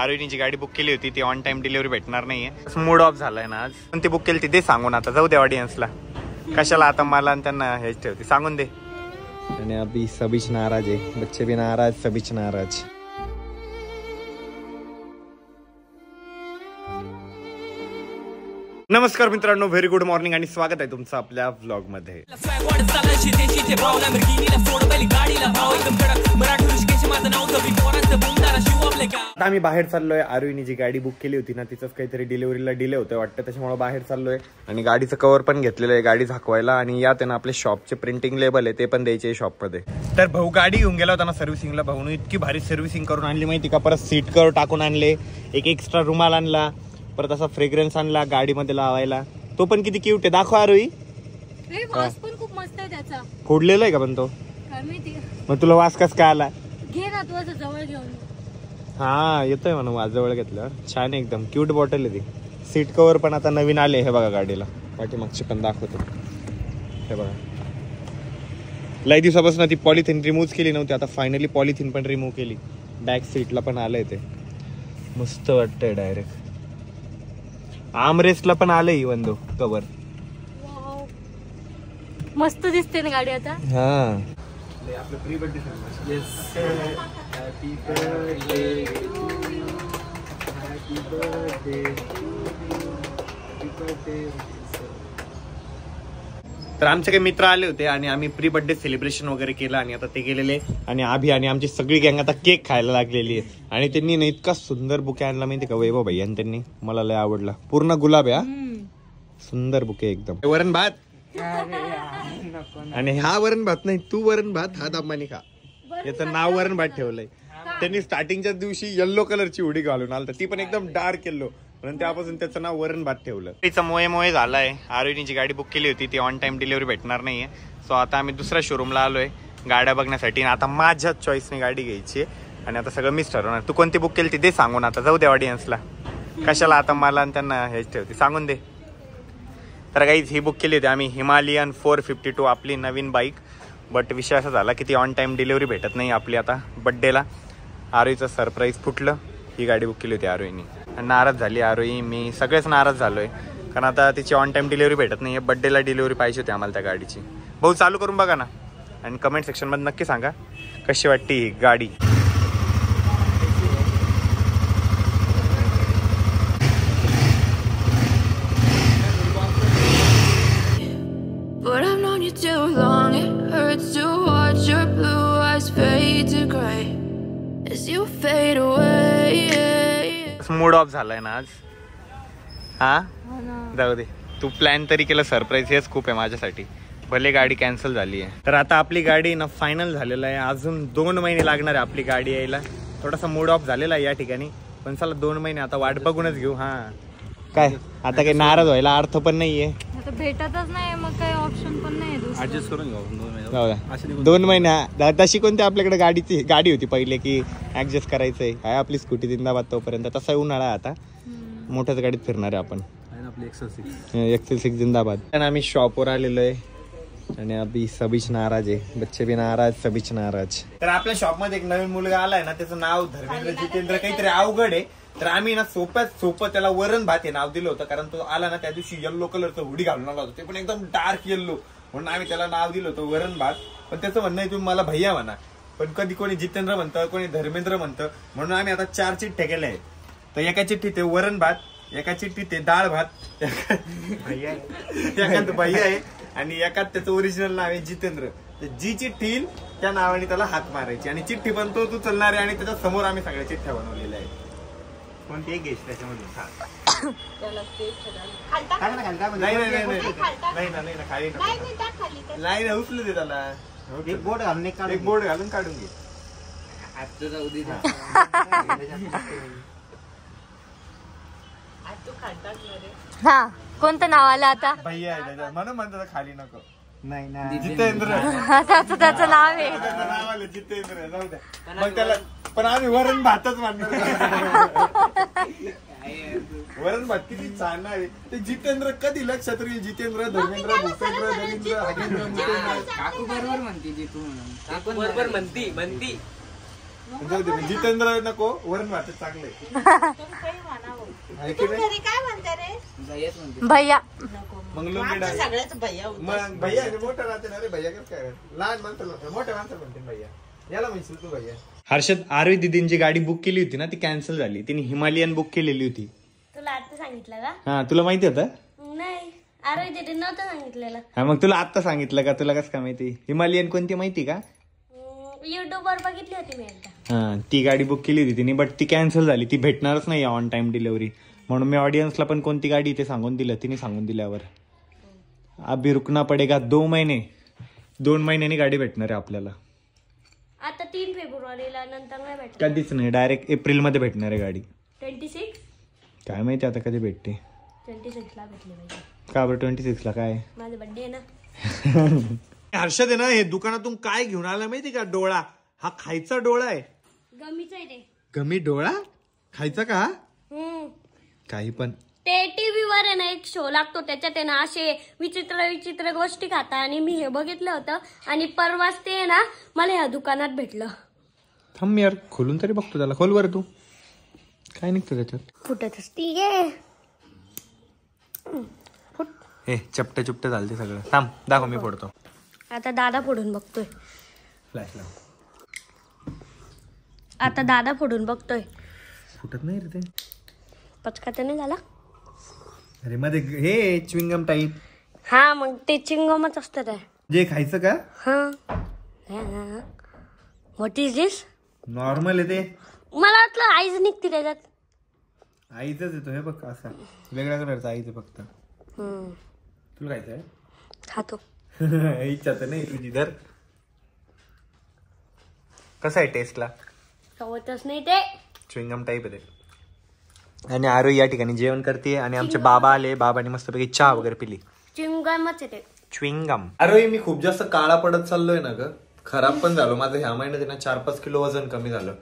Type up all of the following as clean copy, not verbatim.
आरोहीची गाडी बुक केली होती ती ऑन टाइम डिलिव्हरी भेटणार नाहीये, मूड ऑफ झालाय ना आज. पण ती बुक केली ती सांगून आता जाऊ दे ऑडियन्सला, कशाला आता मला आणि त्यांना हेच ठेवते, सांगून दे. आणि अभी सबीच नाराज आहे, बच्चे भी नाराज, सबीच नाराज. नमस्कार मित्रांनो, व्हेरी गुड मॉर्निंग आणि स्वागत आहे तुमचं आपल्या व्लॉग मध्ये. आम्ही बाहेर चाललोय. आरोहीने जी गाडी बुक केली होती ना तिचंच काहीतरी डिलिव्हरीला डिले होतोय वाटतं, त्याच्यामुळे बाहेर चाललोय. आणि गाडीचं कव्हर पण घेतलेलं आहे गाडी झाकवायला, आणि यात ना आपले शॉपचे प्रिंटिंग लेबल आहे ते पण द्यायचे शॉप मध्ये. तर भाऊ गाडी घेऊन गेला होता ना सर्व्हिसिंगला, भाऊने इतकी भारी सर्व्हिसिंग करून आणली माहिती का. परत सीट कव्हर टाकून आणले, एक एक्स्ट्रा रुमाल आणला, परत असा फ्रेग्रन्स आणला गाडीमध्ये लावायला. तो पण किती क्यूट आहे, दाखव आरोही. वास पण खूप मस्त आहे त्याचा. फोडलेला आहे का पण तो? काय माहिती. मग तुला वास कस काय आला? घे ना तू असं जवळ घेऊन. हा येतोय म्हणून वास जवळ घेतल्यावर. छान एकदम क्यूट बॉटल आहे ती. सीट कव्हर पण आता नवीन आले हे बघा गाडीला, पाठीमागची पण दाखवतो हे बघा. लई दिवसापासून ती पॉलिथिन रिमूव्ह केली नव्हती, आता फायनली पॉलिथिन पण रिमूव्ह केली. बॅक सीटला पण आलंय ते, मस्त वाटतंय. डायरेक्ट आर्मरेस्टला पण आलंय इवन दो कव्हर. मस्त दिसते ना गाडी आता. हा आपलं pre birthday happy birthday happy birthday happy birthday. तर आमचे काही मित्र आले होते आणि आम्ही प्री बर्थडे सेलिब्रेशन वगैरे केलं आणि आता ते गेलेले. आणि आभी आणि आमची सगळी गँग आता केक खायला लागलेली आहे. आणि त्यांनी ना इतका सुंदर बुके आणला माहिती का वैभव भाई, आणि त्यांनी मला लय आवडला. पूर्ण गुलाब आहे, सुंदर बुके एकदम. वरण भात आणि हा वरण भात नाही, तू वरण भात हा दमानी खा. याचं नाव वरण भात ठेवलंय त्यांनी. स्टार्टिंगच्या दिवशी येल्लो कलरची उडी घालून आलता, ती पण एकदम डार्क येल्लो, म्हणून त्यापासून त्याचं नाव वरण भात ठेवलं. तिचा मोये झालाय. आरोहीची गाडी बुक केली होती ती ऑन टाइम डिलिव्हरी भेटणार नाहीये. सो आता आम्ही दुसऱ्या शोरूमला आलोय गाड्या बघण्यासाठी. आता माझ्याच चॉईसने गाडी घ्यायची आणि आता सगळं मीच ठरवणार. तू कोणती बुक केली ते सांगून आता जाऊ दे ऑडियन्सला, कशाला आता मला आणि त्यांना हेच ठेवते, सांगून दे. तर गाईज ही बुक केली होती आम्ही हिमालयन 452, आपली नवीन बाईक. बट विषय असा झाला की ती ऑन टाइम डिलिव्हरी भेटत नाही आपली आता बड्डेला. आरोहीचं सरप्राईज फुटलं. ही गाडी बुक केली होती आरोहीने, नाराज झाली आरोही, मी सगळेच नाराज झालोय. कारण आता तिची ऑन टाइम डिलिव्हरी भेटत नाही, बड्डेला डिलिव्हरी पाहिजे होती आम्हाला त्या गाडीची. भाऊ चालू करून बघा ना, आणि कमेंट सेक्शनमध्ये नक्की सांगा कशी वाटते ही गाडी. मूड ऑफ झालाय ना आज. हा जाऊ दे, तू प्लॅन तरी केलं सरप्राईज, हेच खूप आहे माझ्यासाठी. भले गाडी कॅन्सल झाली आहे. तर आता आपली गाडी ना फायनल झालेलं आहे. अजून 2 महिने लागणार आहे आपली गाडी यायला. थोडासा मूड ऑफ झालेला आहे या ठिकाणी, पण चला 2 महिने आता वाट बघूनच घेऊ. हा काय आता काही नाराज व्हायला अर्थ पण नाहीये, आता भेटतच नाही मग काही ऑप्शन पण नाही. ऍडजस्ट करून घेऊ 2 महिने. तशी कोणती आपल्याकडे गाडी होती पहिले की ऍडजस्ट करायचंय. काय आपली स्कूटी जिंदाबाद तोपर्यंत. तसा उन्हाळा आता मोठ्याच गाडीत फिरणार आहे आपण. एक्सेल6 जिंदाबाद. आणि आम्ही शॉपवर आलेलो आहे आणि अभी सबीच नाराज आहे, बच्चे भी नाराज, सबीच नाराज. तर आपल्या शॉपमध्ये एक नवीन मुलगा आलाय ना, त्याचं नाव धर्मेंद्र जितेंद्र काहीतरी अवघड आहे. तर आम्ही ना सोप्यात सोपं त्याला वरण भात हे नाव दिलं होतं, कारण तो आला ना त्या दिवशी येल्लो कलरचं हुडी घालून आला होता, ते पण एकदम डार्क येल्लो, म्हणून आम्ही त्याला नाव दिलं होतं वरण भात. पण त्याचं म्हणणं आहे तुम्ही मला भैया म्हणा, पण कधी कोणी जितेंद्र म्हणतं, कोणी धर्मेंद्र म्हणतं, म्हणून आम्ही आता 4 चिठ्ठ्या केल्या आहेत. तर एका चिठ्ठीत आहे वरण भात, एका चिठ्ठीत आहे डाळ भात, एकात भैया आहे, आणि एकात त्याचं ओरिजिनल नाव आहे जितेंद्र. तर जी चिठ्ठी त्या नावाने त्याला हात मारायची, आणि चिठ्ठी पण तो चलणार आहे. आणि त्याच्या समोर आम्ही सगळ्या चिठ्ठ्या बनवलेल्या आहेत. कोणती एक घ्यायची त्याच्यामधून नाही ना उचलू दे त्याला. एक बोर्ड घालून काढून घे. हा कोणतं नाव आलं आता? भैया आहे त्याच्या, म्हणून म्हणतो खाली नको. नाही ना जितेंद्र त्याचं नाव आहे. नाव आलं जितेंद्र, जाऊ द्या मग त्याला. पण आम्ही वरण भातच मानतो. वरण भात किती छान आहे ते. जितेंद्र कधी लक्षात राहील? जितेंद्र, धर्मेंद्र, भूपेंद्र, रवींद्र, हरेंद्र, मुतेंद्र. काकू बरोबर म्हणते, काकू बरोबर म्हणती. जाऊ दे, जितेंद्र नको वरण भात चांगले भैया मग सगळ्याच भैया मग भैया मोठा राहते ना रे भैया काय लहान माणसं मोठ्या माणसं म्हणते भैया याला म्हणशील तू भैया. हर्षद आरवी दिदींची गाडी बुक केली होती ना ती कॅन्सल झाली. तिने हिमालयन बुक केलेली होती. तुला आता सांगितलं का? हा तुला माहिती होतं? नाही अरे तिथे नव्हतं सांगितलेलं. हा मग तुला आता सांगितलं का? तुला कसं काय माहिती? हिमालयन कोणती माहिती का? युट्यूब वर बघितली होती मी एकदा. हा ती गाडी बुक केली होती तिने बट ती कॅन्सल झाली. ती भेटणारच नाही ऑन टाइम डिलिव्हरी. म्हणून मी ऑडियन्सला पण कोणती गाडी ते सांगून दिलं. तिने सांगून दिल्यावर अभी रुकना पडेगा 2 महिने. 2 महिन्यांनी गाडी भेटणार आहे आपल्याला. आता 3 फेब्रुवारीला नंतर नाही भेटत. कधीच नाही, डायरेक्ट एप्रिल मध्ये भेटणार आहे गाडी. 26 काय माहिती आता कधी भेटते. 26 ला भेटली पाहिजे. का बरं 26 ला? काय माझा बर्थडे आहे ना. हर्षद आहे ना हे दुकानातून काय घेऊन आला माहिती का? डोळा. हा खायचा डोळा आहे. गमीच आहे ते. गमी डोळा खायचा का? काही पण ते टीव्ही वर आहे ना एक शो लागतो त्याच्यात आहे ना असे विचित्र विचित्र गोष्टी खाता आणि मी हे बघितलं होतं आणि परवाच ते आहे ना मला ह्या दुकानात भेटलं. थांब यार खोलून तरी बघतो त्याला. खोल बरं तू. काय निघतं त्याच्यात? फुटत असती गे. हे चपटे चुपटे झाले सगळं. थांब दाखव मी फोडतो. आता दादा फोडून बघतोय. फ्लॅश लाव. आता दादा फोडून बघतोय. फुटत नाही रे ते. पचका तर नाही झाला? अरे मध्ये हे च्युइंगम टाईप. हा मग ते चिंगमच असतं ते. जे खायचं का? हा. What is this? नॉर्मल आहे ते. मला वाटलं आईज निघते त्याच्यात. आईच येतो हे बघ असा वेगळ्या कलरचा आईच फक्त. तुला खायचं आहे? खातो. इच्छा तर नाही तुझी. धर. कसं आहे टेस्टला? कवतच नाही ते. च्युइंगम टाईप आहे ते. आणि आरो या ठिकाणी जेवण करते आणि आमचे बाबा आले. बाबांनी मस्तपैकी चहा वगैरे पिली. चिंगमच आहे ते. च्युइंगम. अरे मी खूप जास्त काळा पडत चाललोय ना ग. खराब पण झालो माझं ह्या महिन्यात ना. 4-5 किलो वजन कमी झालं.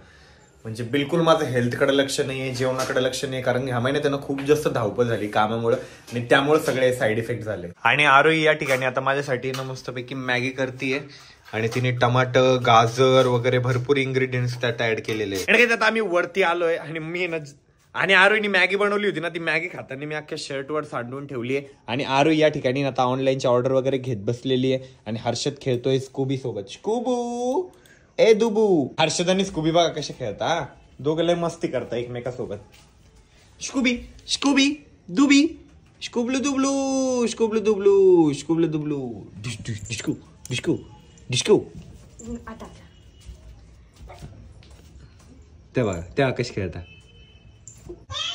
म्हणजे बिलकुल माझं हेल्थकडे लक्ष नाहीये, जेवणाकडे लक्ष नाही. कारण ह्या महिन्यात त्यांना खूप जास्त धावपळ झाली कामामुळे आणि त्यामुळे सगळे साईड इफेक्ट झाले. आणि आरोही या ठिकाणी आता माझ्यासाठी ना मस्तपैकी मॅगी करतीये आणि तिने टमाटर गाजर वगैरे भरपूर इन्ग्रेडियंट्स त्यात ऍड केलेले. आता आम्ही वरती आलोय आणि मी ना आणि आरोहीने मॅगी बनवली होती ना ती मॅगी खाताना मी अख्ख्या शर्टवर सांडून ठेवली आहे. आणि आरो या ठिकाणी आता ऑनलाईनची ऑर्डर वगैरे घेत बसलेली आहे आणि हर्षद खेळतोय स्कूबी सोबत. स्कूबू ए दुबू. हर्षद आणि स्कूबी बघा कसे खेळता. दोघं लय मस्ती करता एकमेकासोबत. Scooby Scooby दुबी स्कूबलू दुबलू स्कूबलू दुबलू स्कूबलू दुबलू डिस्कू डिस्कू डिस्कू. तेव्हा तेव्हा कसे खेळता.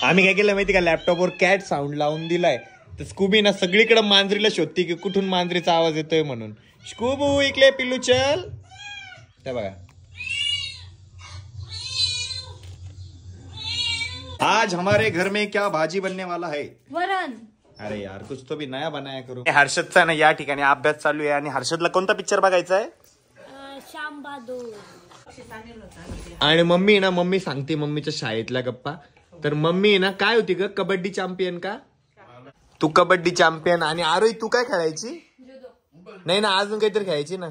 आम्ही काय केलं माहिती का? लॅपटॉपवर कॅट साऊंड लावून दिलाय तर स्कूबी ना सगळीकडे मांजरीला शोधते की कुठून मांजरीचा आवाज येतोय म्हणून. स्कूबू इकडे पिल्लू चल. त्या बघा. आज हमारे घर में क्या भाजी बनने वाला है? वरण. अरे यार कुछ तो भी नया बनाया करो. हर्षदचा ना या ठिकाणी अभ्यास चालू आहे आणि हर्षदला कोणता पिक्चर बघायचा आहे? श्याम बहादूर. आणि मम्मी ना मम्मी सांगते मम्मीच्या शाळेतल्या गप्पा. तर मम्मी ना काय होती ग? कबड्डी चॅम्पियन का? तू कबड्डी चॅम्पियन. आणि आरोही तू काय खेळायची? नाही ना अजून काहीतरी खेळायची ना.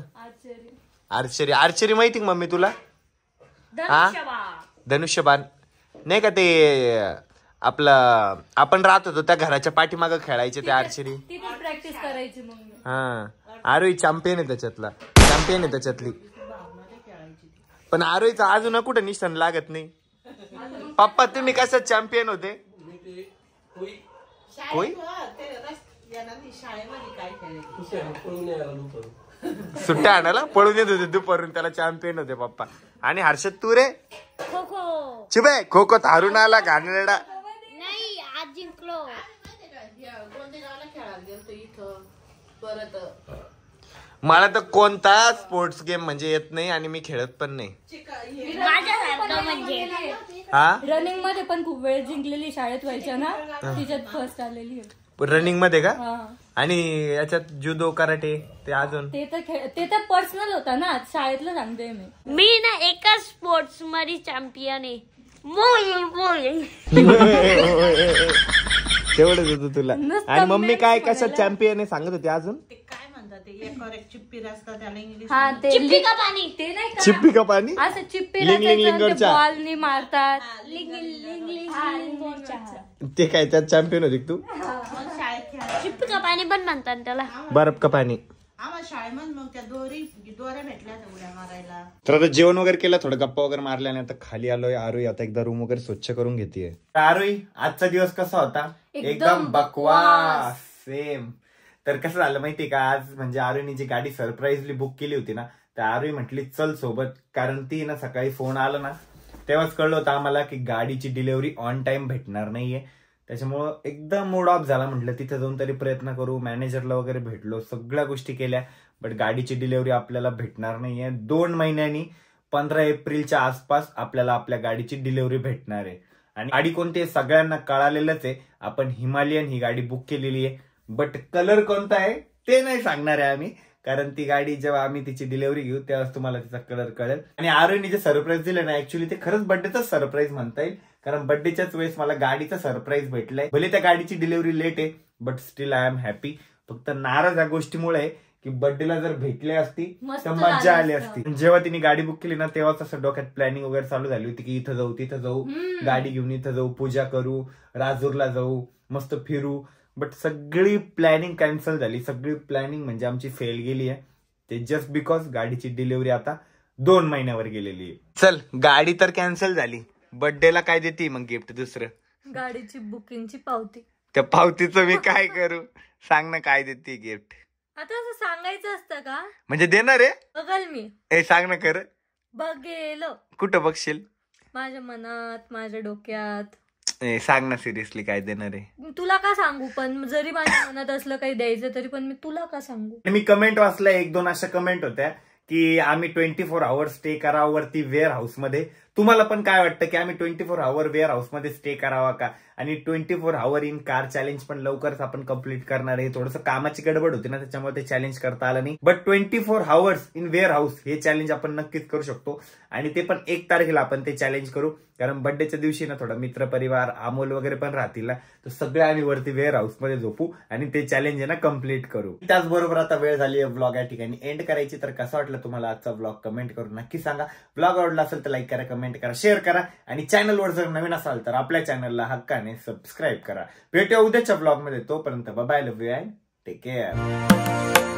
आर्चरी. आर्चरी माहिती का मम्मी तुला? हा धनुष्यबाण नाही का? ते आपलं आपण राहत होतो त्या घराच्या पाठीमागं खेळायचे ते आर्चरी. प्रॅक्टिस करायची मग. हा आरोही चॅम्पियन आहे त्याच्यातला. चॅम्पियन आहे त्याच्यातली. पण आरोहीचा अजून कुठं निशाण लागत नाही. पप्पा तुम्ही कसं चॅम्पियन होते? कोई सुट्ट्या आणायला पळून येत होते दुपारून. त्याला चॅम्पियन होते पप्पा. आणि हर्षद तू रे? खो खो. चिबे खो खो हारून आला घाणेरडा. नाही आज जिंकलो. मला तर कोणता स्पोर्ट्स गेम म्हणजे येत नाही आणि मी खेळत पण नाही. माझ्यासारखं म्हणजे हा रनिंग मध्ये पण खूप वेळ जिंकलेली शाळेत व्हायच्या ना तिच्यात फर्स्ट आलेली. रनिंग मध्ये का? आणि याच्यात जुदो कराटे ते अजून ते तर पर्सनल होता ना. शाळेतलं सांगते मी ना एकाच स्पोर्ट्स मध्ये चॅम्पियन आहे. तेवढंच होतं तुला. आणि मम्मी काय कशात चॅम्पियन आहे सांगत होती अजून? काय म्हणतात ते एकावर एक चिप्पी असतात त्याला इंग्लिश हा ते चिप्पी का पाणी ते नाही का चिप्पी का पाणी असं चिप्पी लिंग लिंग लिंगरच्या. बॉलनी मारतात. ते काय त्यात चॅम्पियन होती तू? मग शाळेत खेळायला चिप्पी का पाणी पण म्हणतात त्याला. बर्फ का पाणी. आम्हाला शाळेमध्ये मग त्या दोऱ्या भेटल्या होत्या उड्या मारायला. तर आता जेवण वगैरे केलं, थोडं गप्पा वगैरे मारल्या आणि आता खाली आलोय. आरोही आता एकदा रूम वगैरे स्वच्छ करून घेतेय. आरोही आजचा दिवस कसा होता? एकदम बकवास. सेम. तर कसं झालं माहितीये का, आज म्हणजे आरोहीने जी गाडी सरप्राईजली बुक केली होती ना, तर आरोही म्हटली चल सोबत, कारण ती ना सकाळी फोन आला ना तेव्हाच कळलं होतं आम्हाला की गाडीची डिलिव्हरी ऑन टाइम भेटणार नाहीये. त्याच्यामुळं एकदम मूड ऑफ झाला. म्हटलं तिथे जाऊन तरी प्रयत्न करू. मॅनेजरला वगैरे भेटलो, सगळ्या गोष्टी केल्या, बट गाडीची डिलिव्हरी आपल्याला भेटणार नाहीये. 2 महिन्यांनी 15 एप्रिलच्या आसपास आपल्याला आपल्या गाडीची डिलिव्हरी भेटणार आहे. आणि गाडी कोणती आहे सगळ्यांना कळालेलंच आहे. आपण हिमालयन ही गाडी बुक केलेली आहे, बट कलर कोणता आहे ते नाही सांगणार आहे आम्ही, कारण ती गाडी जेव्हा आम्ही तिची डिलिव्हरी घेऊ तेव्हाच तुम्हाला तिचा कलर कळेल. आणि आरोहीने जे सरप्राईज दिलं ना, ऍक्च्युली ते खरंच बर्थडेचाच सरप्राईज म्हणता येईल, कारण बर्थडेच्याच वेळेस मला गाडीचा सरप्राईज भेटलाय. भले त्या गाडीची डिलिव्हरी लेट आहे, but still I am happy. फक्त नाराज या गोष्टीमुळे आहे की बर्थडेला जर भेटली असती तर मजा आली असती. जेव्हा तिने गाडी बुक केली ना तेव्हाच असं डोक्यात प्लॅनिंग वगैरे चालू झाली होती की इथं जाऊ तिथं जाऊ, गाडी घेऊन इथं जाऊ, पूजा करू, राजूरला जाऊ, मस्त फिरू. बट सगळी प्लॅनिंग कॅन्सल झाली. सगळी प्लॅनिंग म्हणजे आमची फेल गेली आहे. ते जस्ट बिकॉज गाडीची डिलिव्हरी आता 2 महिन्यावर गेलेली आहे. चल गाडी तर कॅन्सल झाली, बर्थडेला काय देते मग गिफ्ट दुसरं? गाडीची बुकिंगची पावती. त्या पावतीचं मी काय करू? सांग ना काय देते गिफ्ट? आता असं सांगायचं असतं का? म्हणजे देणार आहे? बघल मी. ए सांग ना खरं. बघेल. कुठं बघशील? माझ्या मनात, माझ्या डोक्यात. ए सांग ना सिरियसली काय देणार आहे? तुला का सांगू, पण जरी माझ्या मनात असलं काही द्यायचं तरी पण मी तुला का सांगू? मी कमेंट वाचल्या, 1-2 अशा कमेंट होत्या की आम्ही 24 आवर स्टे करावं वरती वेअर हाऊस मध्ये. तुम्हाला पण काय वाटतं की आम्ही 24 आवर वेअर हाऊस मध्ये स्टे करावा का? आणि 24 आवर इन कार चॅलेंज पण लवकरच आपण कम्प्लीट करणार आहे. थोडंसं कामाची गडबड होती ना त्याच्यामुळे ते चॅलेंज करता आलं नाही, but 24 hours in warehouse हे चॅलेंज आपण नक्कीच करू शकतो. आणि ते पण 1 तारखेला आपण ते चॅलेंज करू, कारण बर्थडेच्या दिवशी ना थोडा मित्रपरिवार अमोल वगैरे पण राहतील ना, तर सगळे आम्ही वरती वेअर हाऊस मध्ये झोपू आणि ते चॅलेंज आहे ना कम्प्लीट करू. त्याचबरोबर आता वेळ झाली आहे व्लॉग या ठिकाणी एंड करायची. तर कसा वाटला तुम्हाला आजचा व्लॉग कमेंट करून नक्की सांगा. व्लॉग आवडला असेल तर लाईक करा, कमेंट करा, शेअर करा आणि चॅनलवर जर नवीन असाल तर आपल्या चॅनलला हक्काने सबस्क्राईब करा. भेटूया उद्याच्या व्लॉग मध्ये. तोपर्यंत bye, love you and take care.